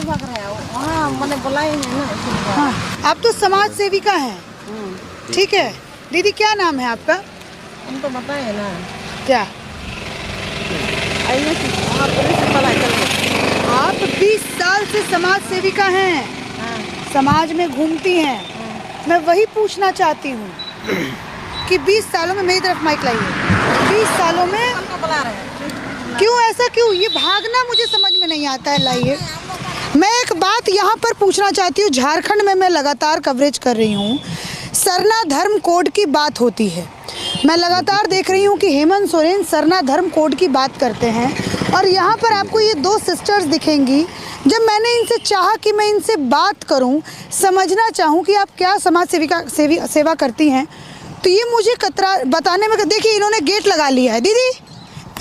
भाग रहे हैं। हाँ मैंने बुलाए हैं ना इसलिए। हाँ, आप तो समाज सेविका हैं, ठीक है। दीदी क्या नाम है आपका? हम तो बताए ना। क्या? आइए वहाँ प्रिंसिपल है, चलिए। आप 20 साल से समाज सेविका हैं, हाँ समाज में घूमती हैं। मैं वही पूछना चाहती हूँ कि 20 सालों में, मेरी तरफ माइक लाइए, 20 सालों में हमको बुला रहे हैं। क्यों ऐसा क्यों? ये भागना मुझे समझ में नहीं आता है। लाइए, मैं एक बात यहाँ पर पूछना चाहती हूँ। झारखंड में मैं लगातार कवरेज कर रही हूँ, सरना धर्म कोड की बात होती है। मैं लगातार देख रही हूँ कि हेमंत सोरेन सरना धर्म कोड की बात करते हैं, और यहाँ पर आपको ये दो सिस्टर्स दिखेंगी। जब मैंने इनसे चाहा कि मैं इनसे बात करूँ, समझना चाहूँ कि आप क्या समाज सेवा करती हैं, तो ये मुझे कतरा बताने में, देखिए इन्होंने गेट लगा लिया है। दीदी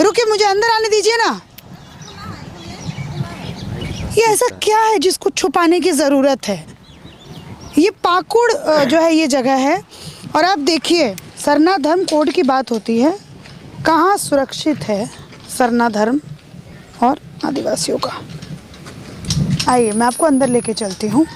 रुकिए, मुझे अंदर आने दीजिए ना। ये ऐसा क्या है जिसको छुपाने की ज़रूरत है? ये पाकुड़ जो है ये जगह है, और आप देखिए सरना धर्म कोड की बात होती है। कहाँ सुरक्षित है सरना धर्म और आदिवासियों का? आइए मैं आपको अंदर लेके चलती हूँ।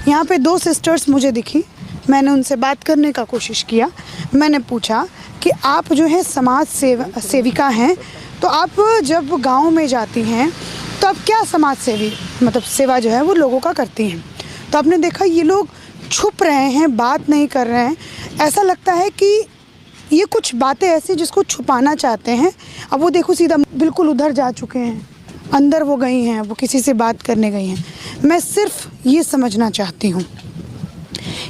यहाँ पे दो सिस्टर्स मुझे दिखी, मैंने उनसे बात करने का कोशिश किया। मैंने पूछा कि आप जो है समाज सेविका हैं, तो आप जब गांव में जाती हैं तो आप क्या समाज सेवा जो है वो लोगों का करती हैं। तो आपने देखा ये लोग छुप रहे हैं, बात नहीं कर रहे हैं। ऐसा लगता है कि ये कुछ बातें ऐसी जिसको छुपाना चाहते हैं। अब वो देखो सीधा बिल्कुल उधर जा चुके हैं, अंदर वो गई हैं, वो किसी से बात करने गई हैं। मैं सिर्फ ये समझना चाहती हूँ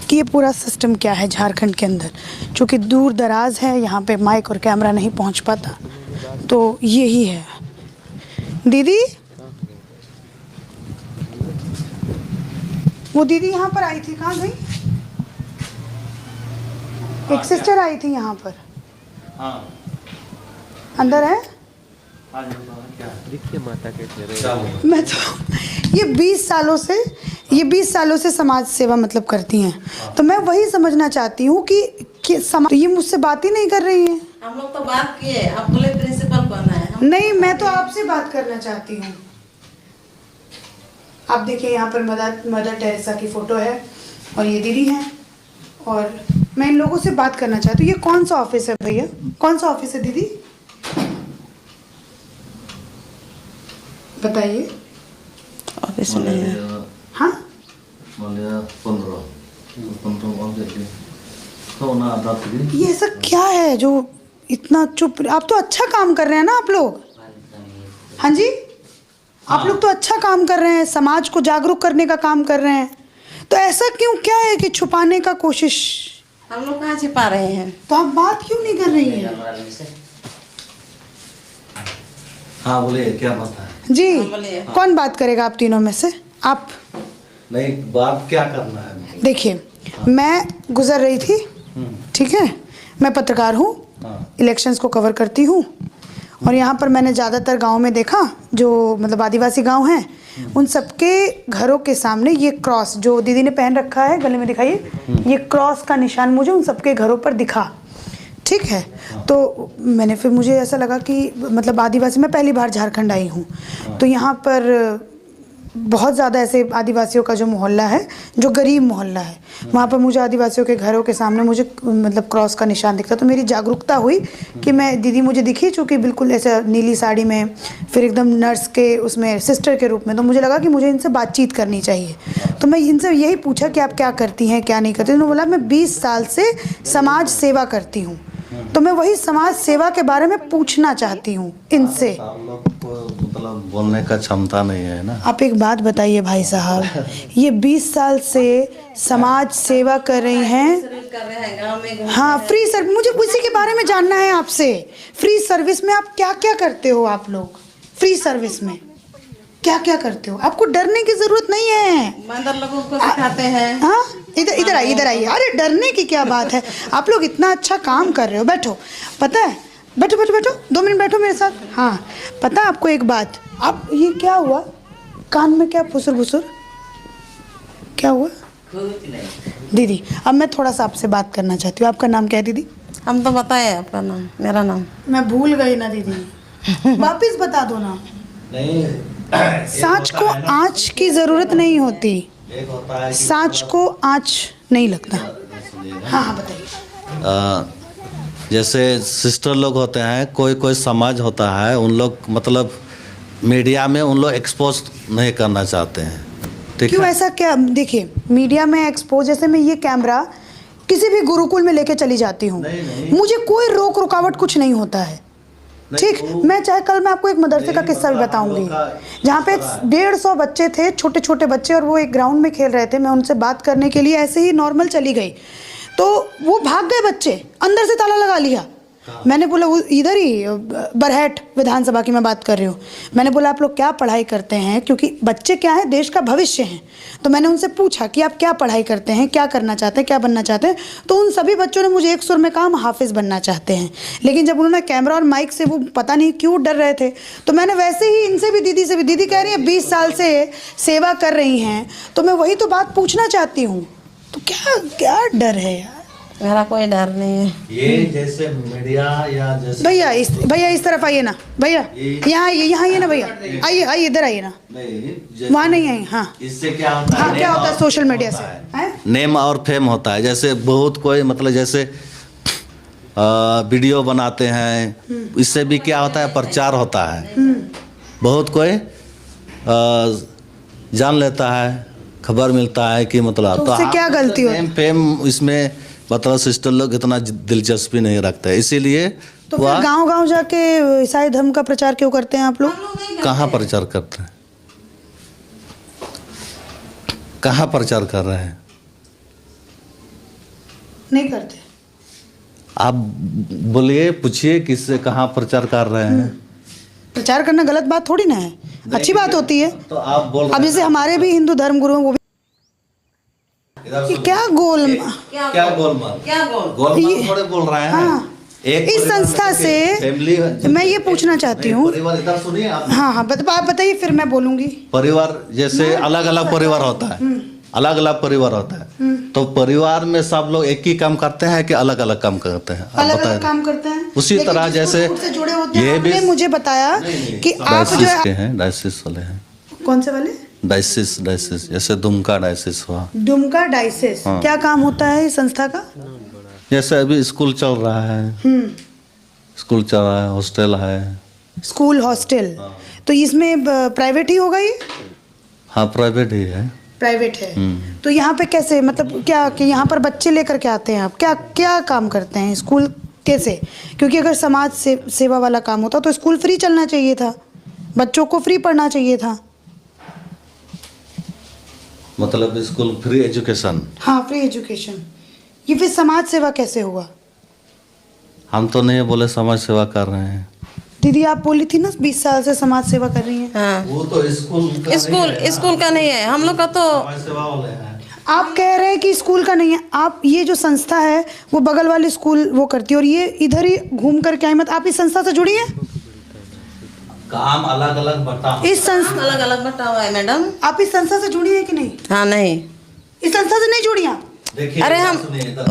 कि ये पूरा सिस्टम क्या है झारखंड के अंदर। चूँकि दूर दराज है, यहाँ पे माइक और कैमरा नहीं पहुँच पाता, तो यही है। दीदी, वो दीदी यहाँ पर आई थी, कहाँ गई? एक सिस्टर आई थी यहाँ पर। हाँ। अंदर है? देखिए माता के चेहरे। मैं तो ये 20 सालों से समाज सेवा मतलब करती हैं। तो मैं वही समझना चाहती हूँ कि तो ये मुझसे बात ही नहीं कर रही हैं। हम लोग तो बात किए, आप बोले प्रिंसिपल बनना है। नहीं, मैं तो आपसे बात करना चाहती हूँ। आप देखिए यहाँ पर मदर टेरेसा की फोटो है, और ये दीदी हैं, और मैं इन लोगों से बात करना चाहती हूँ। ये कौन सा ऑफिस है भैया? कौन सा ऑफिस है दीदी? बताइए। ऑफिस में है। हाँ, ये ऐसा क्या है जो इतना चुप? आप तो अच्छा काम कर रहे हैं ना आप लोग। हाँ जी, आप लोग तो अच्छा काम कर रहे हैं, समाज को जागरूक करने का काम कर रहे हैं। तो ऐसा क्यों, क्या है कि छुपाने का कोशिश? हम लोग कहाँ छिपा रहे हैं? तो आप बात क्यों नहीं कर रही हैं? हाँ बोलिए, क्या बात है? जी, बोलिए। कौन बात करेगा आप तीनों में से? आप। नहीं, बात क्या करना है? देखिए, मैं गुजर रही थी, ठीक है, मैं पत्रकार हूँ, इलेक्शंस को कवर करती हूँ, और यहाँ पर मैंने ज़्यादातर गांव में देखा, जो मतलब आदिवासी गांव हैं, उन सबके घरों के सामने ये क्रॉस जो दीदी ने पहन रखा है, गले में दिखाइए, ये क्रॉस का निशान मुझे उन सबके घरों पर दिखा, ठीक है। तो मैंने फिर मुझे ऐसा लगा कि मतलब आदिवासी, मैं पहली बार झारखंड आई हूँ, तो यहाँ पर बहुत ज़्यादा ऐसे आदिवासियों का जो मोहल्ला है, जो गरीब मोहल्ला है, वहाँ पर मुझे आदिवासियों के घरों के सामने मुझे मतलब क्रॉस का निशान दिखता। तो मेरी जागरूकता हुई कि मैं, दीदी मुझे दिखी चूँकि बिल्कुल ऐसे नीली साड़ी में, फिर एकदम नर्स के उसमें सिस्टर के रूप में, तो मुझे लगा कि मुझे इनसे बातचीत करनी चाहिए। तो मैं इनसे यही पूछा कि आप क्या करती हैं, क्या नहीं करती। उन्होंने बोला मैं 20 साल से समाज सेवा करती हूँ। तो मैं वही समाज सेवा के बारे में पूछना चाहती हूँ इनसे। आप लोग को मतलब बोलने का क्षमता नहीं है ना। आप एक बात बताइए भाई साहब, ये 20 साल से समाज सेवा कर रही हैं, कर रहे हैं गाँव में। हाँ, फ्री सर्विस, मुझे उसी के बारे में जानना है आपसे। फ्री सर्विस में आप क्या क्या करते हो? आप लोग फ्री सर्विस में क्या क्या करते हो? आपको डरने की जरूरत नहीं है। मंदिर लोगों को सिखाते हैं। हाँ, इधर आइए। अरे डरने की क्या बात है? आप लोग इतना अच्छा काम कर रहे हो। बैठो, पता है, बैठो 2 मिनट बैठो मेरे साथ। हाँ, पता है आपको एक बात, आप ये क्या हुआ कान में, क्या फुसुर फुसुर क्या हुआ? दीदी, अब मैं थोड़ा सा आपसे बात करना चाहती हूँ। आपका नाम क्या है दीदी? हम तो बताए आपका नाम, मेरा नाम। मैं भूल गई ना दीदी, वापिस बता दो ना। नहीं, सांच को आँच की ज़रूरत नहीं होती, एक होता है कि सांच को आँच नहीं लगता। हाँ हाँ बताइए। जैसे सिस्टर लोग होते हैं, कोई कोई समाज होता है, उन लोग मतलब मीडिया में उन लोग एक्सपोज नहीं करना चाहते हैं, ठीक क्यों है? ऐसा क्या? देखिए मीडिया में एक्सपोज, जैसे मैं ये कैमरा किसी भी गुरुकुल में लेके चली जाती हूँ, नहीं। मुझे कोई रोक रुकावट कुछ नहीं होता है, ठीक। मैं चाहे कल मैं आपको एक मदरसे का किस्सा भी बताऊंगी, जहाँ पे 150 बच्चे थे, छोटे छोटे बच्चे, और वो एक ग्राउंड में खेल रहे थे। मैं उनसे बात करने के लिए ऐसे ही नॉर्मल चली गई, तो वो भाग गए बच्चे, अंदर से ताला लगा लिया। मैंने बोला, वो इधर ही बरहट विधानसभा की मैं बात कर रही हूँ। मैंने बोला आप लोग क्या पढ़ाई करते हैं, क्योंकि बच्चे क्या है, देश का भविष्य हैं। तो मैंने उनसे पूछा कि आप क्या पढ़ाई करते हैं, क्या करना चाहते हैं, क्या बनना चाहते हैं। तो उन सभी बच्चों ने मुझे एक सुर में कहा हम हाफिज़ बनना चाहते हैं। लेकिन जब उन्होंने कैमरा और माइक से, वो पता नहीं क्यों डर रहे थे, तो मैंने वैसे ही इनसे भी, दीदी से भी, दीदी कह रही है 20 साल से सेवा कर रही हैं, तो मैं वही तो बात पूछना चाहती हूँ। तो क्या क्या डर है यार? मेरा कोई डर नहीं है। ये जैसे मीडिया या जैसे भैया इस तरफ आइए ना भैया, यहाँ आइए ना भैया, आइए इधर आइए ना, नहीं, वहाँ नहीं आइए। हाँ इससे क्या होता है? हाँ, क्या होता है सोशल मीडिया से? हैं? नेम और फेम होता है। जैसे बहुत कोई मतलब जैसे वीडियो बनाते हैं, इससे भी क्या होता है, प्रचार होता है। बहुत कोई जान लेता है, खबर मिलता है कि मतलब तो उससे क्या गलती होती है? नेम फेम इसमें मतलब सिस्टर लोग इतना दिलचस्पी नहीं रखते, इसीलिए तो फिर गांव-गांव जाके ईसाई धर्म का प्रचार क्यों करते हैं आप लोग? कहाँ प्रचार करते हैं? कहाँ प्रचार कर रहे हैं? नहीं करते। आप बोलिए, पूछिए किससे कहाँ प्रचार कर रहे हैं? प्रचार करना गलत बात थोड़ी ना है, अच्छी बात होती है। तो आप बोल अब जैसे हमारे भी हिंदू धर्म गुरु हैं, वो भी ये क्या गोल क्या गोलमाल थोड़े बोल रहे हैं। हाँ, इस संस्था से फैमिली, मैं ये पूछना चाहती हूँ। परिवार, इधर सुनिए आप हाँ आप बताइए, फिर मैं बोलूँगी। परिवार जैसे अलग अलग परिवार होता है, अलग अलग परिवार होता है, तो परिवार में सब लोग एक ही काम करते हैं कि अलग अलग काम करते हैं? आप अलग अलग बताएं। काम करते हैं। उसी लेकिन तरह जिसको जैसे दूर से जुड़े होते हैं, ये भी आपने मुझे बताया कि आप जो डायसिस के है, हैं, डायसिस वाले हैं। कौन से वाले? डायसिस जैसे दुमका डायसिस हुआ। दुमका डायसिस, हाँ। क्या काम होता है इस संस्था का? जैसे अभी स्कूल चल रहा है, स्कूल चल रहा है, हॉस्टल है। स्कूल हॉस्टल, तो इसमें प्राइवेट ही होगा ये? हाँ, प्राइवेट ही है। प्राइवेट है। तो यहाँ पे कैसे, मतलब क्या कि यहाँ पर बच्चे लेकर के आते हैं आप, क्या क्या काम करते हैं स्कूल कैसे? क्योंकि अगर समाज सेवा वाला काम होता तो स्कूल फ्री चलना चाहिए था, बच्चों को फ्री पढ़ना चाहिए था। मतलब स्कूल फ्री एजुकेशन। हाँ, फ्री एजुकेशन। ये फिर समाज सेवा कैसे हुआ? हम तो नहीं बोले समाज सेवा कर रहे हैं। दीदी आप बोली थी ना 20 साल से समाज सेवा कर रही हैं। हाँ, वो तो स्कूल का नहीं है, हम लोग का तो समाज सेवा वाले हैं। आप कह रहे हैं कि स्कूल का नहीं है, आप ये जो संस्था है वो बगल वाली स्कूल वो करती है, और ये इधर ही घूम कर के आई। मत आप इस संस्था से जुड़ी हैं? काम अलग अलग बटा, इस संस्था अलग अलग बटा हुआ है मैडम। आप इस संस्था से जुड़ी हैं कि नहीं? हाँ नहीं, इस संस्था से नहीं जुड़ी आप? देखिए अरे हम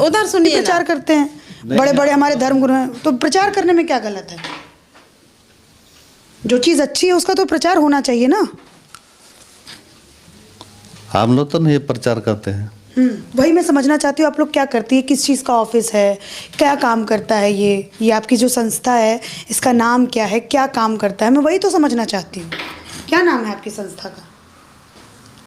उधर सुनिए ना। प्रचार करते हैं, बड़े बड़े हमारे धर्मगुरु हैं, तो प्रचार करने में क्या गलत है? जो चीज़ अच्छी है उसका तो प्रचार होना चाहिए ना। हम लोग तो नहीं प्रचार करते हैं। वही मैं समझना चाहती हूँ, आप लोग क्या करती है, किस चीज़ का ऑफिस है, क्या काम करता है ये आपकी जो संस्था है इसका नाम क्या है, क्या काम करता है, मैं वही तो समझना चाहती हूँ। क्या नाम है आपकी संस्था का?